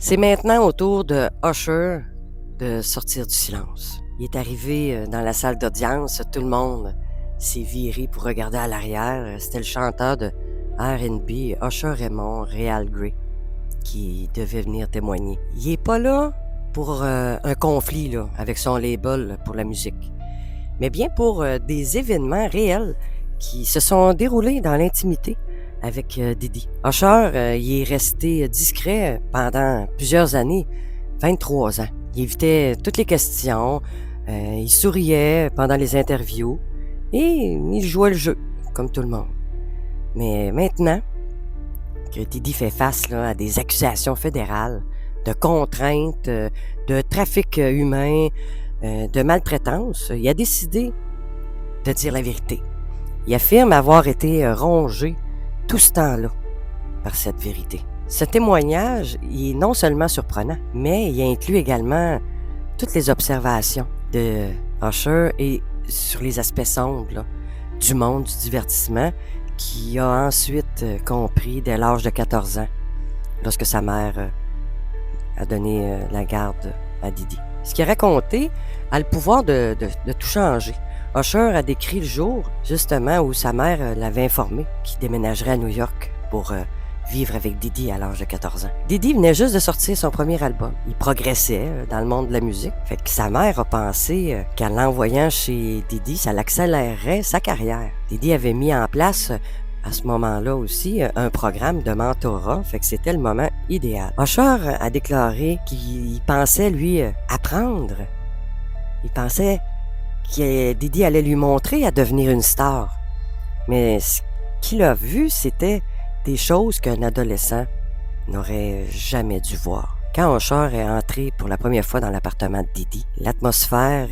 C'est maintenant au tour de Usher de sortir du silence. Il est arrivé dans la salle d'audience, tout le monde s'est viré pour regarder à l'arrière. C'était le chanteur de R&B, Usher Raymond Réal Gray, qui devait venir témoigner. Il est pas là pour un conflit là, avec son label pour la musique, mais bien pour des événements réels qui se sont déroulés dans l'intimité avec Diddy. Usher, il est resté discret pendant plusieurs années, 23 ans. Il évitait toutes les questions, il souriait pendant les interviews et il jouait le jeu, comme tout le monde. Mais maintenant que Diddy fait face là, à des accusations fédérales de contraintes, de trafic humain, de maltraitance, il a décidé de dire la vérité. Il affirme avoir été rongé tout ce temps-là par cette vérité. Ce témoignage il est non seulement surprenant, mais il inclut également toutes les observations de Usher et sur les aspects sombres là, du monde du divertissement qu'il a ensuite compris dès l'âge de 14 ans, lorsque sa mère a donné la garde à Diddy. Ce qu'il a raconté a le pouvoir de tout changer. Usher a décrit le jour, justement, où sa mère l'avait informé qu'il déménagerait à New York pour vivre avec Diddy à l'âge de 14 ans. Diddy venait juste de sortir son premier album. Il progressait dans le monde de la musique. Fait que sa mère a pensé qu'en l'envoyant chez Diddy, ça l'accélérerait sa carrière. Diddy avait mis en place à ce moment-là aussi un programme de mentorat, fait que c'était le moment idéal. Usher a déclaré qu'il pensait, lui, apprendre. Il pensait que Diddy allait lui montrer à devenir une star. Mais ce qu'il a vu, c'était des choses qu'un adolescent n'aurait jamais dû voir. Quand Usher est entré pour la première fois dans l'appartement de Diddy, l'atmosphère,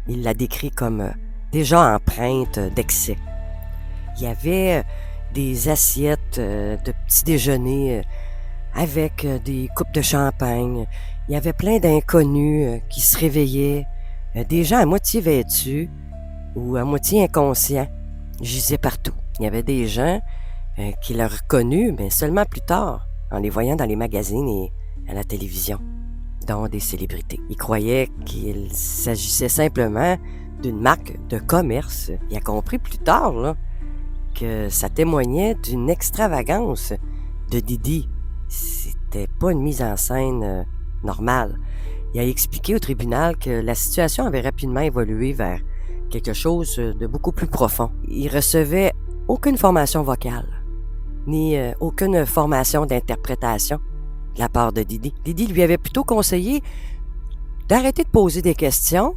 il l'a décrit comme déjà empreinte d'excès. Il y avait des assiettes de petit déjeuner avec des coupes de champagne. Il y avait plein d'inconnus qui se réveillaient, des gens à moitié vêtus ou à moitié inconscients gisaient partout. Il y avait des gens qu'il a reconnus, mais seulement plus tard, en les voyant dans les magazines et à la télévision, dont des célébrités. Il croyait qu'il s'agissait simplement d'une marque de commerce. Il a compris plus tard là, que ça témoignait d'une extravagance de Diddy. C'était pas une mise en scène normale. Il a expliqué au tribunal que la situation avait rapidement évolué vers quelque chose de beaucoup plus profond. Il recevait aucune formation vocale, ni aucune formation d'interprétation de la part de Diddy. Diddy lui avait plutôt conseillé d'arrêter de poser des questions,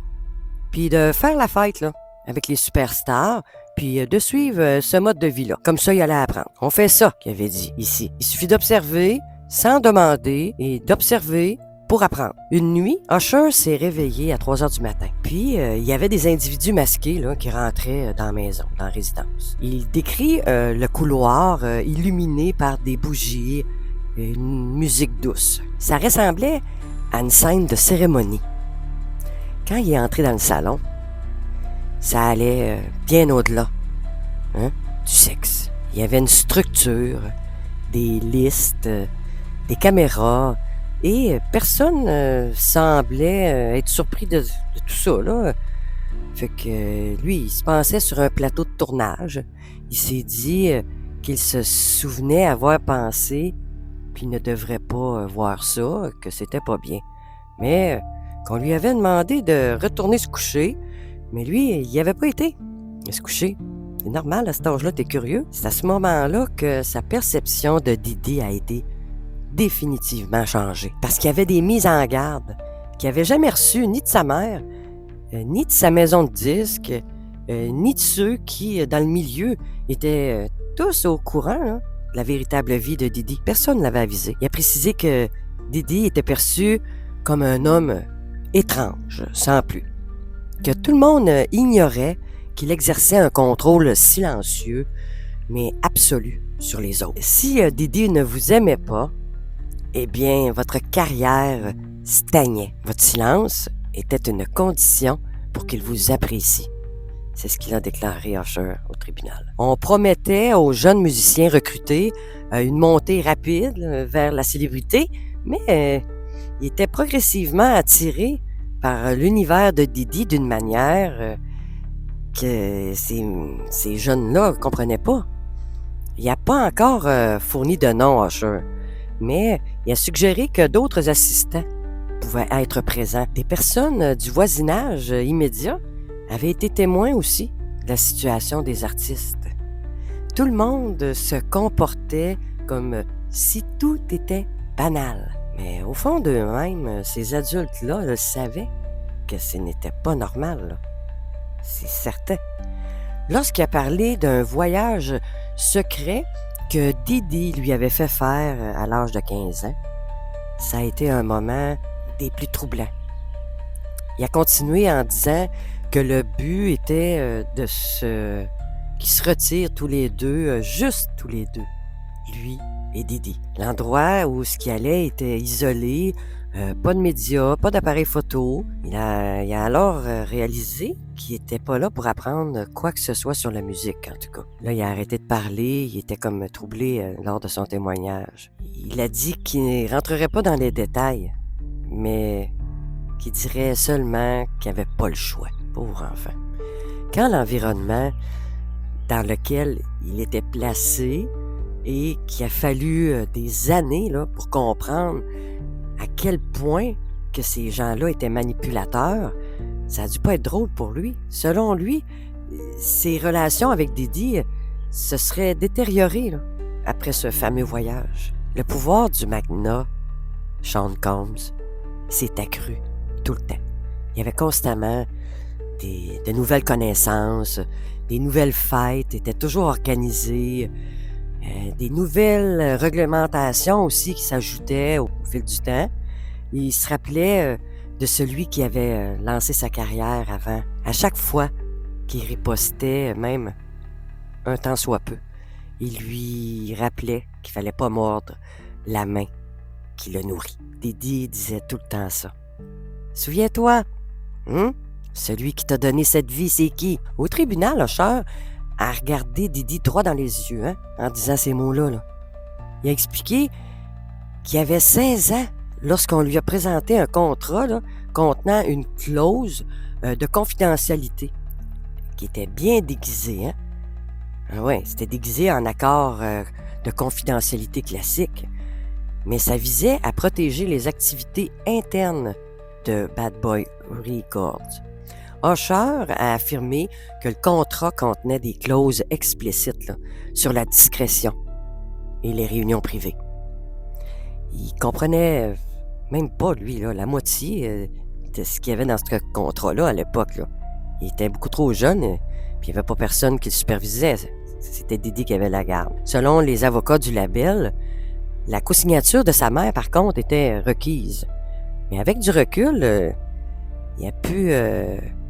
puis de faire la fête là, avec les superstars, puis de suivre ce mode de vie-là. Comme ça, il allait apprendre. On fait ça, qu'il avait dit ici. Il suffit d'observer sans demander et d'observer pour apprendre. Une nuit, Usher s'est réveillé à 3 heures du matin. Puis, il y avait des individus masqués là, qui rentraient dans la maison, dans la résidence. Il décrit le couloir illuminé par des bougies, une musique douce. Ça ressemblait à une scène de cérémonie. Quand il est entré dans le salon, ça allait bien au-delà du sexe. Il y avait une structure, des listes, des caméras, et personne semblait être surpris de tout ça, là. Fait que lui, il se pensait sur un plateau de tournage. Il s'est dit qu'il se souvenait avoir pensé qu'il ne devrait pas voir ça, que c'était pas bien. Mais qu'on lui avait demandé de retourner se coucher, mais lui, il n'y avait pas été. Il se coucher. C'est normal, à cet âge-là, t'es curieux. C'est à ce moment-là que sa perception de Diddy a été définitivement changée. Parce qu'il y avait des mises en garde qu'il n'avait jamais reçues ni de sa mère, ni de sa maison de disques, ni de ceux qui, dans le milieu, étaient tous au courant de la véritable vie de Diddy. Personne ne l'avait avisé. Il a précisé que Diddy était perçu comme un homme étrange, sans plus. Que tout le monde ignorait qu'il exerçait un contrôle silencieux, mais absolu sur les autres. Si Diddy ne vous aimait pas, eh bien, votre carrière stagnait. Votre silence était une condition pour qu'il vous apprécie. C'est ce qu'il a déclaré Usher au tribunal. On promettait aux jeunes musiciens recrutés une montée rapide vers la célébrité, Mais il était progressivement attiré par l'univers de Didi d'une manière que ces jeunes-là ne comprenaient pas. Il n'a pas encore fourni de nom, Usher, mais il a suggéré que d'autres assistants pouvaient être présents. Des personnes du voisinage immédiat avaient été témoins aussi de la situation des artistes. Tout le monde se comportait comme si tout était banal. Mais au fond d'eux-mêmes, ces adultes-là savaient que ce n'était pas normal, là. C'est certain. Lorsqu'il a parlé d'un voyage secret que Didi lui avait fait faire à l'âge de 15 ans, ça a été un moment des plus troublants. Il a continué en disant que le but était qu'ils se retirent tous les deux, juste tous les deux, lui et Didi. L'endroit où ce qui allait était isolé, pas de médias, pas d'appareil photo. Il a alors réalisé qu'il n'était pas là pour apprendre quoi que ce soit sur la musique, en tout cas. Là, il a arrêté de parler, il était comme troublé lors de son témoignage. Il a dit qu'il ne rentrerait pas dans les détails, mais qu'il dirait seulement qu'il n'avait pas le choix. Pauvre enfant. Quand l'environnement dans lequel il était placé et qu'il a fallu des années là, pour comprendre à quel point que ces gens-là étaient manipulateurs, ça a dû pas être drôle pour lui. Selon lui, ses relations avec Didi se seraient détériorées là, après ce fameux voyage. Le pouvoir du magnat, Sean Combs, s'est accru tout le temps. Il y avait constamment de nouvelles connaissances, des nouvelles fêtes étaient toujours organisées, des nouvelles réglementations aussi qui s'ajoutaient au fil du temps. Il se rappelait de celui qui avait lancé sa carrière avant. À chaque fois qu'il ripostait, même un temps soit peu, il lui rappelait qu'il fallait pas mordre la main qui le nourrit. Didi disait tout le temps ça. « Souviens-toi, celui qui t'a donné cette vie, c'est qui? » Au tribunal, Usher a regardé Didi droit dans les yeux, en disant ces mots-là. Là. Il a expliqué qu'il avait 16 ans lorsqu'on lui a présenté un contrat là, contenant une clause de confidentialité qui était bien déguisée. Hein? Ah ouais, c'était déguisé en accord de confidentialité classique, mais ça visait à protéger les activités internes de Bad Boy Records. Usher a affirmé que le contrat contenait des clauses explicites là, sur la discrétion et les réunions privées. Il comprenait même pas, lui, là, la moitié de ce qu'il y avait dans ce contrat-là à l'époque. Là. Il était beaucoup trop jeune, puis il n'y avait pas personne qui le supervisait. C'était Didi qui avait la garde. Selon les avocats du label, la co-signature de sa mère, par contre, était requise. Mais avec du recul, il a pu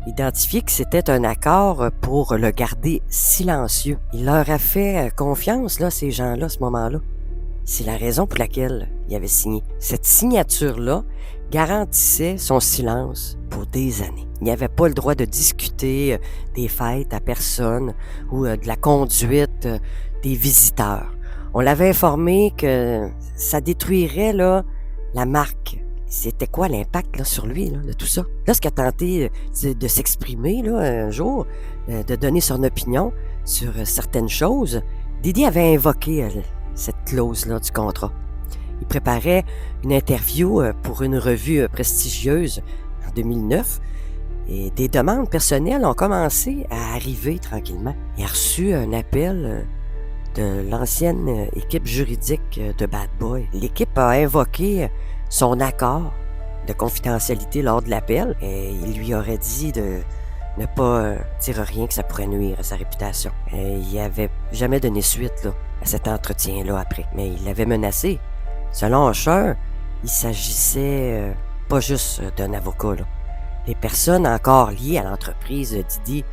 identifier que c'était un accord pour le garder silencieux. Il leur a fait confiance, là, ces gens-là, à ce moment-là. C'est la raison pour laquelle il avait signé. Cette signature-là garantissait son silence pour des années. Il n'avait pas le droit de discuter des fêtes à personne ou de la conduite des visiteurs. On l'avait informé que ça détruirait là, la marque. C'était quoi l'impact là, sur lui là, de tout ça? Lorsqu'il a tenté de s'exprimer là, un jour, de donner son opinion sur certaines choses, Didi avait invoqué cette clause-là du contrat. Il préparait une interview pour une revue prestigieuse en 2009 et des demandes personnelles ont commencé à arriver tranquillement. Il a reçu un appel de l'ancienne équipe juridique de Bad Boy. L'équipe a invoqué son accord de confidentialité lors de l'appel et il lui aurait dit de ne pas dire rien que ça pourrait nuire à sa réputation. Il n'y avait jamais donné suite là, à cet entretien-là après, mais il l'avait menacé. Selon Usher, il s'agissait pas juste d'un avocat. Là. Les personnes encore liées à l'entreprise Didi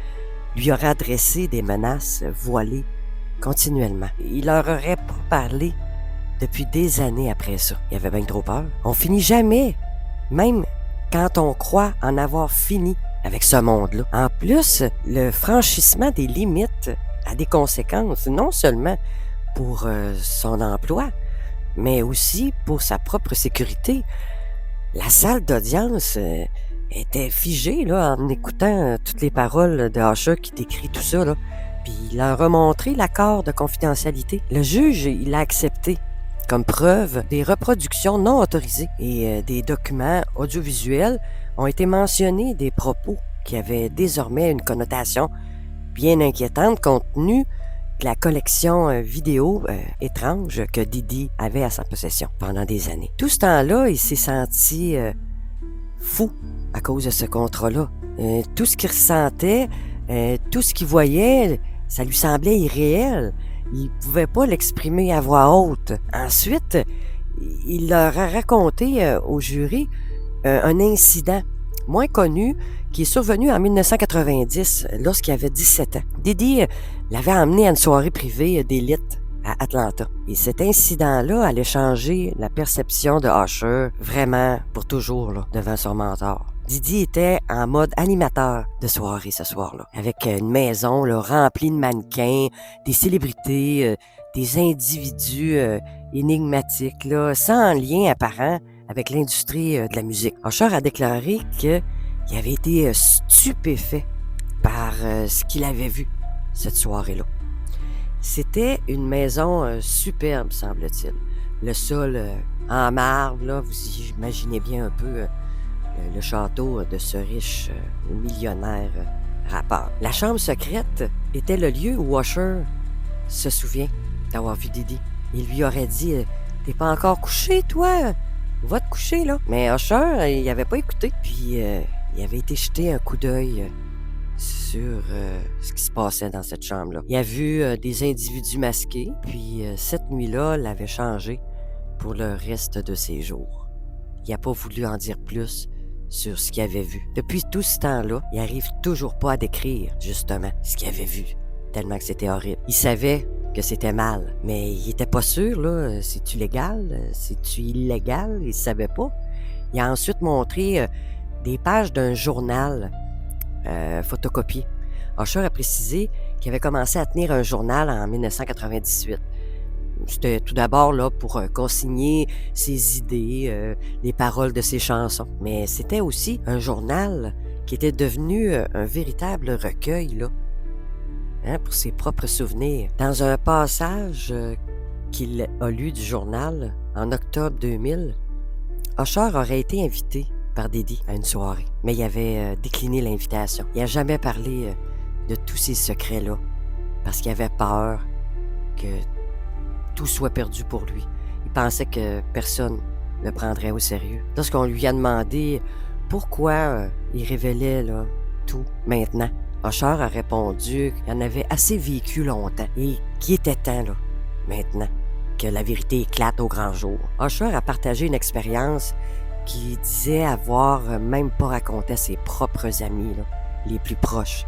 lui auraient adressé des menaces voilées continuellement. Il leur aurait pas parlé depuis des années après ça. Il avait bien trop peur. On finit jamais, même quand on croit en avoir fini avec ce monde-là. En plus, le franchissement des limites a des conséquences, non seulement pour son emploi, mais aussi pour sa propre sécurité. La salle d'audience était figée là, en écoutant toutes les paroles de Usher qui décrit tout ça. Là. Puis il leur a montré l'accord de confidentialité. Le juge, il a accepté comme preuve des reproductions non autorisées et des documents audiovisuels ont été mentionnés des propos qui avaient désormais une connotation bien inquiétante compte tenu de la collection vidéo étrange que Diddy avait à sa possession pendant des années. Tout ce temps-là, il s'est senti fou à cause de ce contrat-là. Tout ce qu'il ressentait, tout ce qu'il voyait, ça lui semblait irréel. Il ne pouvait pas l'exprimer à voix haute. Ensuite, il leur a raconté au jury un incident moins connu qui est survenu en 1990 lorsqu'il avait 17 ans. Diddy l'avait emmené à une soirée privée d'élite à Atlanta. Et cet incident-là allait changer la perception de Usher vraiment pour toujours là, devant son mentor. Diddy était en mode animateur de soirée ce soir-là, avec une maison là, remplie de mannequins, des célébrités, des individus énigmatiques, là, sans lien apparent avec l'industrie de la musique. Usher a déclaré qu'il avait été stupéfait par ce qu'il avait vu cette soirée-là. C'était une maison superbe, semble-t-il. Le sol en marbre, là, vous imaginez bien un peu le château de ce riche millionnaire rappeur. La chambre secrète était le lieu où Usher se souvient d'avoir vu Diddy. Il lui aurait dit « T'es pas encore couché, toi? Va te coucher, là. » Mais Usher, il n'avait pas écouté. Puis, il avait été jeter un coup d'œil sur ce qui se passait dans cette chambre-là. Il a vu des individus masqués, puis cette nuit-là l'avait changé pour le reste de ses jours. Il n'a pas voulu en dire plus sur ce qu'il avait vu. Depuis tout ce temps-là, il n'arrive toujours pas à décrire, justement, ce qu'il avait vu, tellement que c'était horrible. Il savait que c'était mal, mais il était pas sûr, là, c'est-tu légal, c'est-tu illégal, il savait pas. Il a ensuite montré des pages d'un journal photocopié. Usher a précisé qu'il avait commencé à tenir un journal en 1998. C'était tout d'abord là pour consigner ses idées, les paroles de ses chansons. Mais c'était aussi un journal qui était devenu un véritable recueil là, pour ses propres souvenirs. Dans un passage qu'il a lu du journal en octobre 2000, Usher aurait été invité par Diddy à une soirée, mais il avait décliné l'invitation. Il n'a jamais parlé de tous ces secrets-là parce qu'il avait peur que tout soit perdu pour lui. Il pensait que personne ne le prendrait au sérieux. Lorsqu'on lui a demandé pourquoi il révélait là, tout maintenant, Usher a répondu qu'il en avait assez vécu longtemps et qu'il était temps, là, maintenant, que la vérité éclate au grand jour. Usher a partagé une expérience qu'il disait avoir même pas raconté à ses propres amis, là, les plus proches.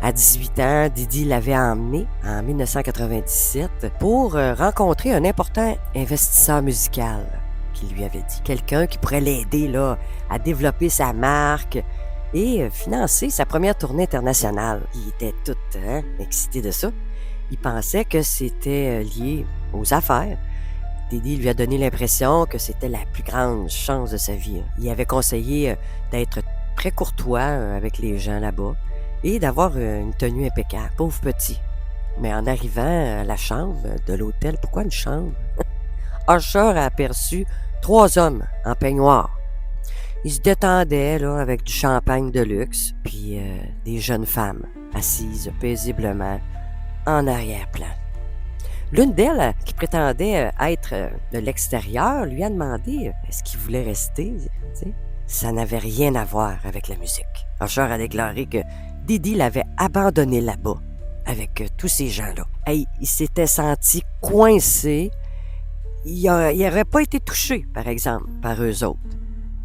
À 18 ans, Diddy l'avait emmené en 1997 pour rencontrer un important investisseur musical qui lui avait dit. Quelqu'un qui pourrait l'aider là, à développer sa marque et financer sa première tournée internationale. Il était tout excité de ça. Il pensait que c'était lié aux affaires. Diddy lui a donné l'impression que c'était la plus grande chance de sa vie. Il avait conseillé d'être très courtois avec les gens là-bas et d'avoir une tenue impeccable. Pauvre petit. Mais en arrivant à la chambre de l'hôtel, pourquoi une chambre? Usher a aperçu 3 hommes en peignoir. Ils se détendaient là, avec du champagne de luxe, puis des jeunes femmes assises paisiblement en arrière-plan. L'une d'elles, qui prétendait être de l'extérieur, lui a demandé est-ce qu'il voulait rester. T'sais? Ça n'avait rien à voir avec la musique. Usher a déclaré que Diddy l'avait abandonné là-bas avec tous ces gens-là. Hey, il s'était senti coincé. Il n'aurait pas été touché, par exemple, par eux autres.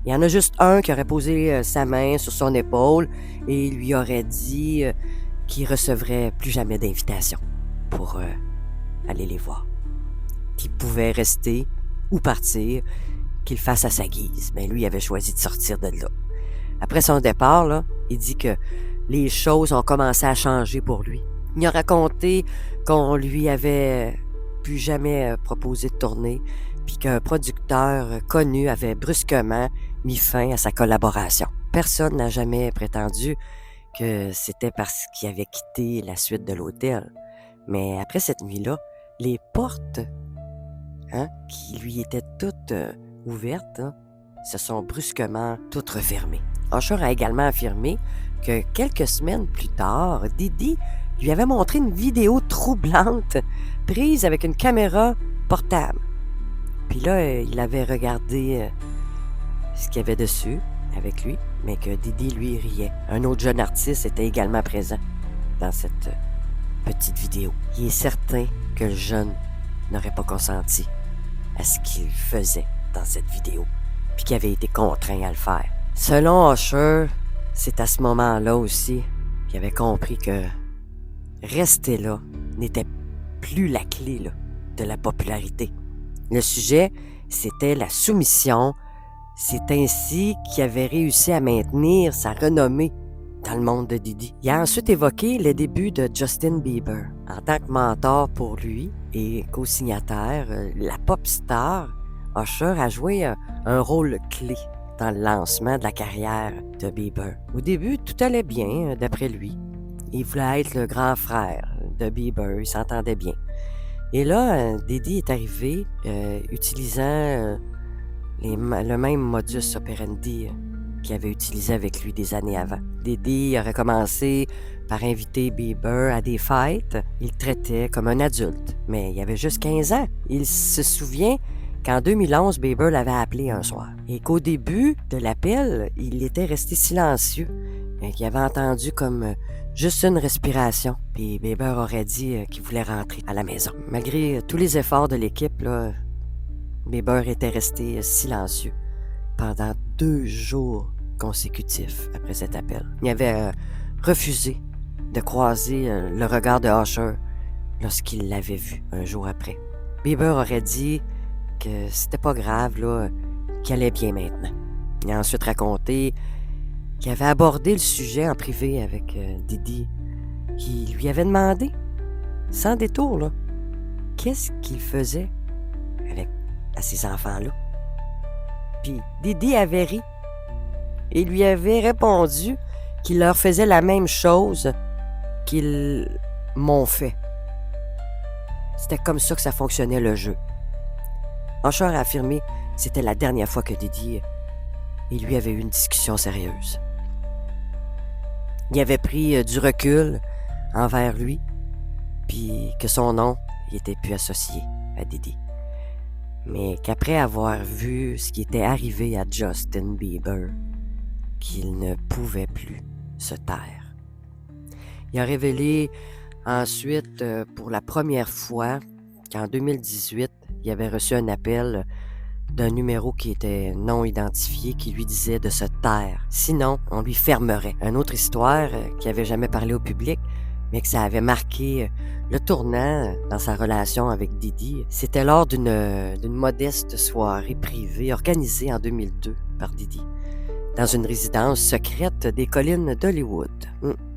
Il y en a juste un qui aurait posé sa main sur son épaule et lui aurait dit qu'il recevrait plus jamais d'invitation pour aller les voir. Qu'il pouvait rester ou partir, qu'il fasse à sa guise. Mais lui, il avait choisi de sortir de là. Après son départ, là, il dit que les choses ont commencé à changer pour lui. Il a raconté qu'on lui avait plus jamais proposé de tourner, puis qu'un producteur connu avait brusquement mis fin à sa collaboration. Personne n'a jamais prétendu que c'était parce qu'il avait quitté la suite de l'hôtel. Mais après cette nuit-là, les portes qui lui étaient toutes ouvertes se sont brusquement toutes refermées. Usher a également affirmé que quelques semaines plus tard, Didi lui avait montré une vidéo troublante prise avec une caméra portable. Puis là, il avait regardé ce qu'il y avait dessus avec lui, mais que Didi, lui, riait. Un autre jeune artiste était également présent dans cette petite vidéo. Il est certain que le jeune n'aurait pas consenti à ce qu'il faisait dans cette vidéo, puis qu'il avait été contraint à le faire. Selon Usher, c'est à ce moment-là aussi qu'il avait compris que rester là n'était plus la clé de la popularité. Le sujet, c'était la soumission. C'est ainsi qu'il avait réussi à maintenir sa renommée dans le monde de Didi. Il a ensuite évoqué les débuts de Justin Bieber. En tant que mentor pour lui et co-signataire, la pop star, Usher a joué un rôle clé dans le lancement de la carrière de Bieber. Au début, tout allait bien, d'après lui. Il voulait être le grand frère de Bieber, il s'entendait bien. Et là, Didi est arrivé utilisant le même modus operandi qu'il avait utilisé avec lui des années avant. Didi aurait commencé par inviter Bieber à des fêtes. Il le traitait comme un adulte, mais il avait juste 15 ans. Il se souvient qu'en 2011, Bieber l'avait appelé un soir et qu'au début de l'appel, il était resté silencieux et qu'il avait entendu comme juste une respiration. Puis Bieber aurait dit qu'il voulait rentrer à la maison. Malgré tous les efforts de l'équipe, Bieber était resté silencieux pendant 2 jours consécutifs après cet appel. Il avait refusé de croiser le regard de Usher lorsqu'il l'avait vu un jour après. Bieber aurait dit que c'était pas grave, qu'il allait bien maintenant. Il a ensuite raconté qu'il avait abordé le sujet en privé avec Didi, qui lui avait demandé, sans détour, qu'est-ce qu'il faisait à ces enfants-là. Puis Didi avait ri et lui avait répondu qu'il leur faisait la même chose qu'ils m'ont fait. C'était comme ça que ça fonctionnait le jeu. Usher a affirmé que c'était la dernière fois que Didi et lui avaient eu une discussion sérieuse. Il avait pris du recul envers lui, puis que son nom n'était plus associé à Didi. Mais qu'après avoir vu ce qui était arrivé à Justin Bieber, qu'il ne pouvait plus se taire. Il a révélé ensuite, pour la première fois, qu'en 2018, il avait reçu un appel d'un numéro qui était non identifié qui lui disait de se taire. Sinon, on lui fermerait. Une autre histoire qui n'avait jamais parlé au public, mais que ça avait marqué le tournant dans sa relation avec Didi. C'était lors d'une modeste soirée privée organisée en 2002 par Didi, dans une résidence secrète des collines d'Hollywood.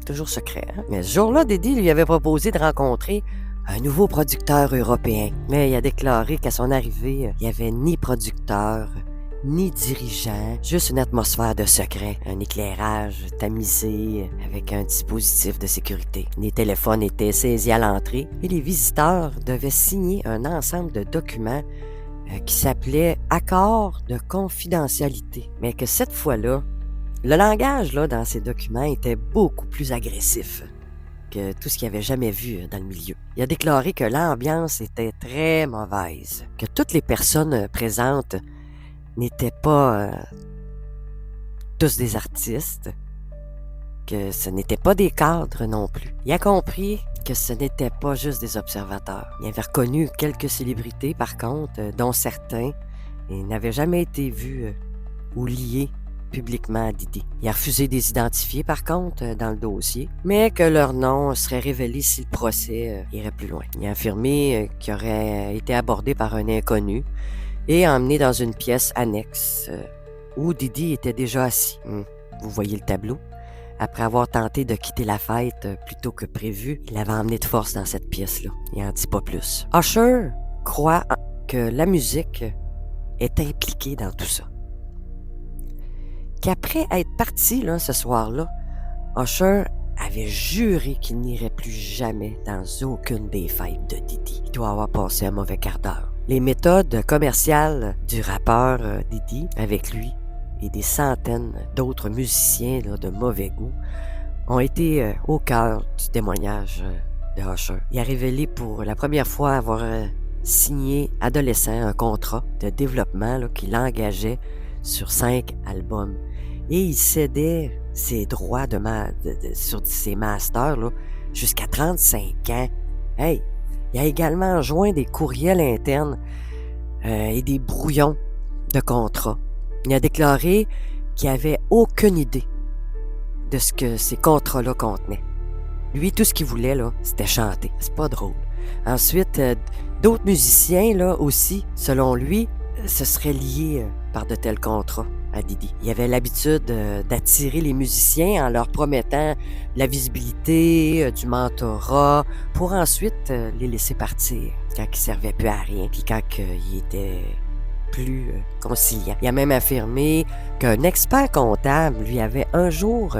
Toujours secret, hein? Mais ce jour-là, Didi lui avait proposé de rencontrer un nouveau producteur européen. Mais il a déclaré qu'à son arrivée, il n'y avait ni producteur, ni dirigeant, juste une atmosphère de secret, un éclairage tamisé avec un dispositif de sécurité. Les téléphones étaient saisis à l'entrée et les visiteurs devaient signer un ensemble de documents qui s'appelait « Accord de confidentialité ». Mais que cette fois-là, le langage dans ces documents était beaucoup plus agressif que tout ce qu'il avait jamais vu dans le milieu. Il a déclaré que l'ambiance était très mauvaise, que toutes les personnes présentes n'étaient pas tous des artistes, que ce n'étaient pas des cadres non plus. Il a compris que ce n'étaient pas juste des observateurs. Il avait reconnu quelques célébrités, par contre, dont certains n'avaient jamais été vus ou liés publiquement à Didi. Il a refusé de les identifier, par contre, dans le dossier, mais que leur nom serait révélé si le procès irait plus loin. Il a affirmé qu'il aurait été abordé par un inconnu et emmené dans une pièce annexe où Didi était déjà assis. Vous voyez le tableau? Après avoir tenté de quitter la fête plus tôt que prévu, il l'avait emmené de force dans cette pièce-là. Il n'en dit pas plus. Usher croit que la musique est impliquée dans tout ça. Qu'après être parti là, ce soir-là, Usher avait juré qu'il n'irait plus jamais dans aucune des fêtes de Diddy. Il doit avoir passé un mauvais quart d'heure. Les méthodes commerciales du rappeur Diddy avec lui et des centaines d'autres musiciens là, de mauvais goût ont été au cœur du témoignage de Usher. Il a révélé pour la première fois avoir signé adolescent un contrat de développement là, qui l'engageait sur 5 albums. Et il cédait ses droits sur ses masters là, jusqu'à 35 ans. Hey, il a également joint des courriels internes et des brouillons de contrats. Il a déclaré qu'il n'avait aucune idée de ce que ces contrats-là contenaient. Lui, tout ce qu'il voulait, là, c'était chanter. C'est pas drôle. Ensuite, d'autres musiciens, là, aussi, selon lui, se seraient liés par de tels contrats à Diddy. Il avait l'habitude d'attirer les musiciens en leur promettant la visibilité, du mentorat, pour ensuite les laisser partir quand ils ne servaient plus à rien, puis quand ils étaient plus conciliants. Il a même affirmé qu'un expert comptable lui avait un jour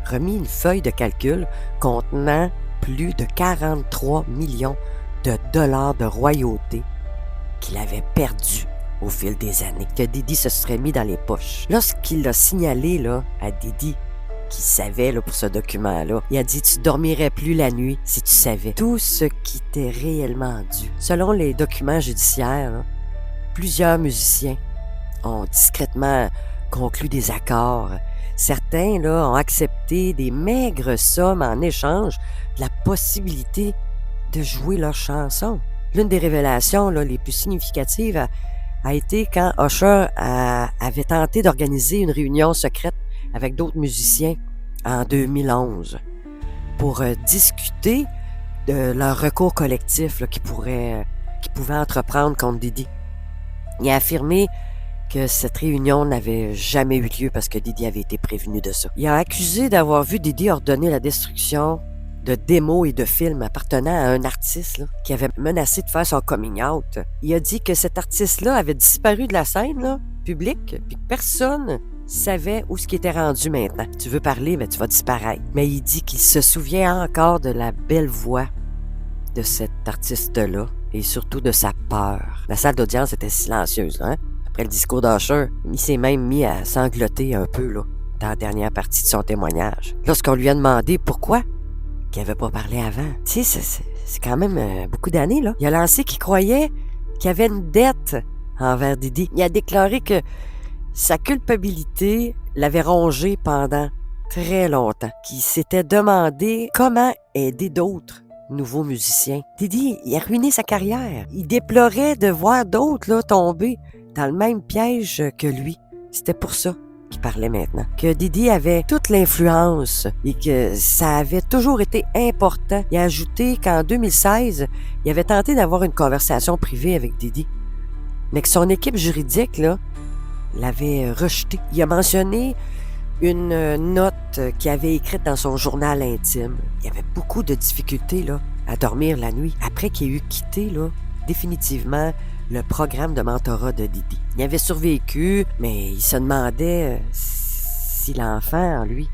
remis une feuille de calcul contenant plus de 43 millions de dollars de royauté qu'il avait perdu au fil des années, que Diddy se serait mis dans les poches. Lorsqu'il a signalé là, à Diddy qu'il savait là, pour ce document-là, il a dit « Tu dormirais plus la nuit si tu savais tout ce qui t'est réellement dû. » Selon les documents judiciaires, là, plusieurs musiciens ont discrètement conclu des accords. Certains là, ont accepté des maigres sommes en échange de la possibilité de jouer leurs chansons. L'une des révélations là, les plus significatives a été quand Usher avait tenté d'organiser une réunion secrète avec d'autres musiciens en 2011 pour discuter de leur recours collectif là, qu'ils pouvaient entreprendre contre Diddy. Il a affirmé que cette réunion n'avait jamais eu lieu parce que Diddy avait été prévenu de ça. Il a accusé d'avoir vu Diddy ordonner la destruction de démos et de films appartenant à un artiste là, qui avait menacé de faire son coming out. Il a dit que cet artiste-là avait disparu de la scène là, publique, puis que personne savait où ce qui était rendu maintenant. Tu veux parler, mais tu vas disparaître. Mais il dit qu'il se souvient encore de la belle voix de cet artiste-là et surtout de sa peur. La salle d'audience était silencieuse, là, hein? Après le discours d'Usher, il s'est même mis à sangloter un peu là, dans la dernière partie de son témoignage. Lorsqu'on lui a demandé pourquoi qu'il n'avait pas parlé avant. Tu sais, c'est quand même beaucoup d'années, là. Il a lancé qu'il croyait qu'il avait une dette envers Diddy. Il a déclaré que sa culpabilité l'avait rongé pendant très longtemps, qu'il s'était demandé comment aider d'autres nouveaux musiciens. Diddy, il a ruiné sa carrière. Il déplorait de voir d'autres là, tomber dans le même piège que lui. C'était pour ça qu'il parlait maintenant. Que Diddy avait toute l'influence et que ça avait toujours été important. Il a ajouté qu'en 2016, il avait tenté d'avoir une conversation privée avec Diddy, mais que son équipe juridique là, l'avait rejeté. Il a mentionné une note qu'il avait écrite dans son journal intime. Il avait beaucoup de difficultés là, à dormir la nuit après qu'il ait eu quitté là, définitivement le programme de mentorat de Diddy. Il avait survécu, mais il se demandait si l'enfant en lui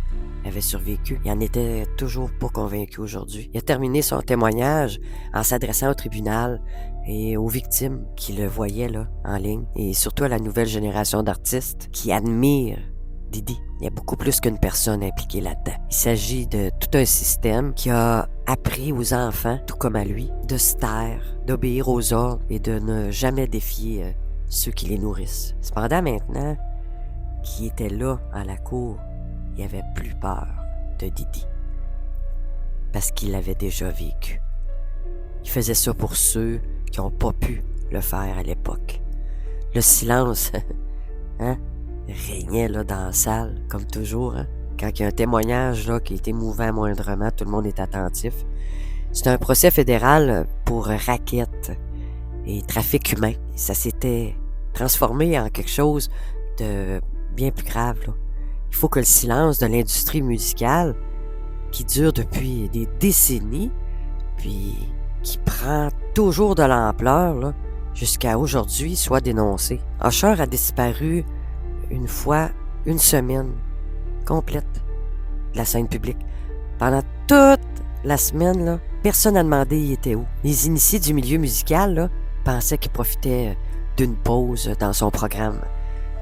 avait survécu. Il en était toujours pas convaincu aujourd'hui. Il a terminé son témoignage en s'adressant au tribunal et aux victimes qui le voyaient là, en ligne, et surtout à la nouvelle génération d'artistes qui admirent Diddy. Il y a beaucoup plus qu'une personne impliquée là-dedans. Il s'agit de tout un système qui a appris aux enfants, tout comme à lui, de se taire, d'obéir aux ordres et de ne jamais défier ceux qui les nourrissent. Cependant, maintenant qu'il était là, à la cour, il avait plus peur de Diddy parce qu'il l'avait déjà vécu. Il faisait ça pour ceux qui n'ont pas pu le faire à l'époque. Le silence, hein? Régnait là, dans la salle, comme toujours. Hein? Quand il y a un témoignage là, qui est émouvant moindrement, tout le monde est attentif. C'est un procès fédéral pour racket et trafic humain. Ça s'était transformé en quelque chose de bien plus grave. Là. Il faut que le silence de l'industrie musicale, qui dure depuis des décennies, puis qui prend toujours de l'ampleur, là, jusqu'à aujourd'hui soit dénoncé. Usher a disparu une fois, une semaine complète de la scène publique. Pendant toute la semaine, là, personne n'a demandé il était où. Les initiés du milieu musical là, pensaient qu'il profitait d'une pause dans son programme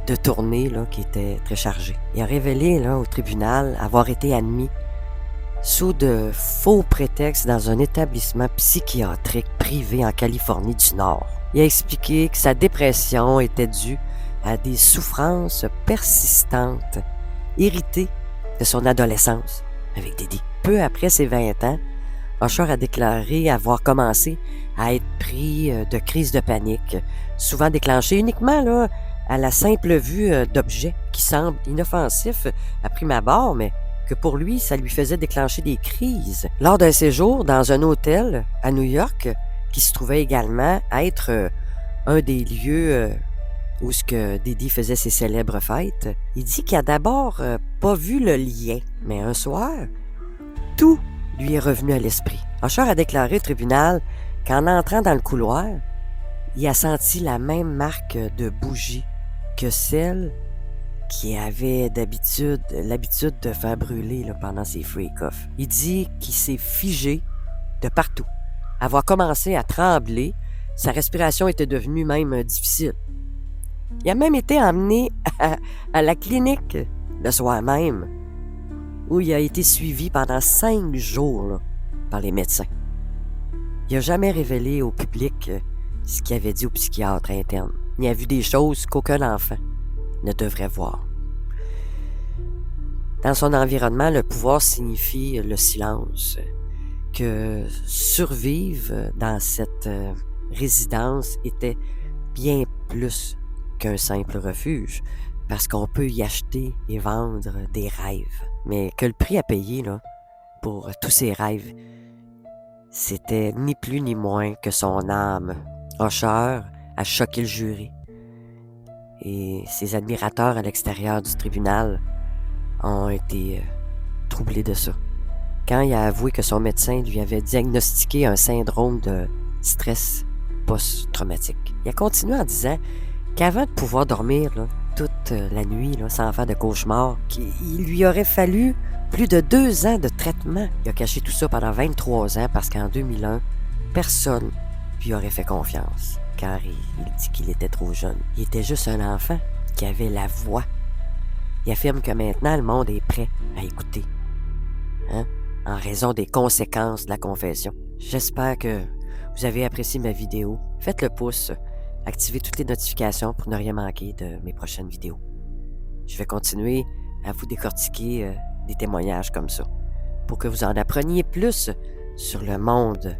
de tournée là, qui était très chargé. Il a révélé là, au tribunal avoir été admis sous de faux prétextes dans un établissement psychiatrique privé en Californie du Nord. Il a expliqué que sa dépression était due à des souffrances persistantes, héritées de son adolescence avec Diddy. Peu après ses 20 ans, Usher a déclaré avoir commencé à être pris de crises de panique, souvent déclenchées uniquement là, à la simple vue d'objets qui semblent inoffensifs à prime abord, mais que pour lui, ça lui faisait déclencher des crises. Lors d'un séjour dans un hôtel à New York, qui se trouvait également être un des lieux où ce que Diddy faisait ses célèbres fêtes, il dit qu'il a d'abord pas vu le lien, mais un soir, tout lui est revenu à l'esprit. Usher a déclaré au tribunal qu'en entrant dans le couloir, il a senti la même marque de bougie que celle qui avait l'habitude de faire brûler là, pendant ses freak-offs. Il dit qu'il s'est figé de partout. Avoir commencé à trembler, sa respiration était devenue même difficile. Il a même été emmené à la clinique le soir même, où il a été suivi pendant 5 jours là, par les médecins. Il n'a jamais révélé au public ce qu'il avait dit au psychiatre interne. Il a vu des choses qu'aucun enfant ne devrait voir. Dans son environnement, le pouvoir signifie le silence. Que survivre dans cette résidence était bien plus qu'un simple refuge, parce qu'on peut y acheter et vendre des rêves. Mais que le prix à payer là, pour tous ces rêves, c'était ni plus ni moins que son âme. Usher a choqué le jury. Et ses admirateurs à l'extérieur du tribunal ont été troublés de ça. Quand il a avoué que son médecin lui avait diagnostiqué un syndrome de stress post-traumatique. Il a continué en disant qu'avant de pouvoir dormir là, toute la nuit là, sans faire de cauchemars, qu'il lui aurait fallu plus de 2 ans de traitement. Il a caché tout ça pendant 23 ans parce qu'en 2001, personne lui aurait fait confiance, car il dit qu'il était trop jeune. Il était juste un enfant qui avait la voix. Il affirme que maintenant, le monde est prêt à écouter. En raison des conséquences de la confession. J'espère que vous avez apprécié ma vidéo. Faites le pouce, activez toutes les notifications pour ne rien manquer de mes prochaines vidéos. Je vais continuer à vous décortiquer des témoignages comme ça, pour que vous en appreniez plus sur le monde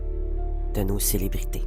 de nos célébrités.